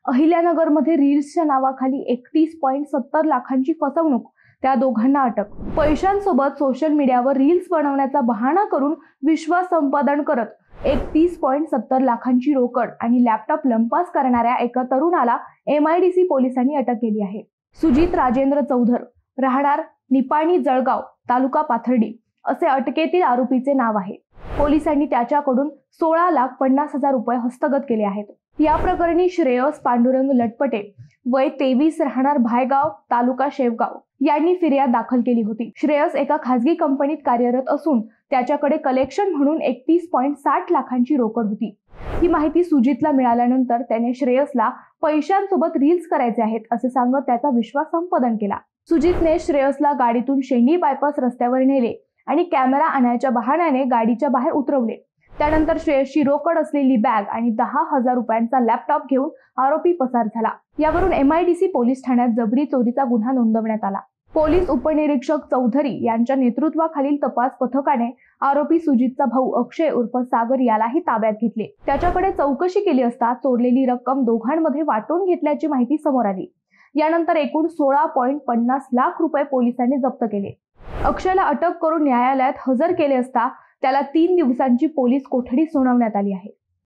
अहिल्यानगरमध्ये रील्सच्या नावाखाली 31.70 लाखांची फसवणूक, त्या दोघांना अटक। पैशांसोबत सोशल मीडियावर रील्स बनवण्याचा बहाणा करून विश्वास संपादन करत 31.70 लाखांची रोकड आणि लॅपटॉप लंपास करणाऱ्या एका तरुणाला MIDC पोलिसांनी अटक केली आहे। सुजित राजेंद्र चौधर, राहणार निपाणी जळगाव, तालुका पाथर्डी असे अटकेतील आरोपीचे नाव आहे। पोलिसांनी त्याच्याकडून 16,50,000 रुपये हस्तगत केले आहेत। या प्रकरणी श्रेयस पांडुरंग लटपटे, वय 23, राहणार भायगाव, तालुका शेवगाव यांनी फिर्याद दाखल केली होती। श्रेयस एका खासगी कंपनीत कार्यरत असून त्याच्याकडे कलेक्शन म्हणून 31.60 लाखांची रोकड होती। ही माहिती सुजितला मिळाल्यानंतर त्याने श्रेयसला पैशांसोबत रील्स करायचे आहेत असे सांगत त्याचा विश्वास संपादन केला। सुजितने श्रेयसला गाडीतून शेंडी बायपास रस्त्यावर नेले आणि कॅमेरा आणायच्या बहाण्याने गाडीच्या बाहेर उतरवले। त्यानंतर श्रेयसची रोकड असलेली बॅग आणि 10,000 रुपयांचा लॅपटॉप घेऊन आरोपी पसार झाला। यावरून MIDC पोलीस ठाण्यात जबरी चोरीचा गुन्हा नोंदवण्यात आला। पोलीस उपनिरीक्षक चौधरी यांच्या नेतृत्वाखालील तपास पथकाने आरोपी सुजितचा भाऊ अक्षय उर्फ सागर यालाही ताब्यात घेतले। त्याच्याकडे चौकशी केली असता चोरलेली रक्कम दोघांमध्ये वाटून घेतल्याची माहिती समोर आली। यानंतर एकूण 16.50 लाख रुपये पोलिसांनी जप्त केले। अक्षयला अटक करून न्यायालयात हजर केले असता त्याला 3 दिवसांची पोलीस कोठडी सुनावण्यात आली आहे।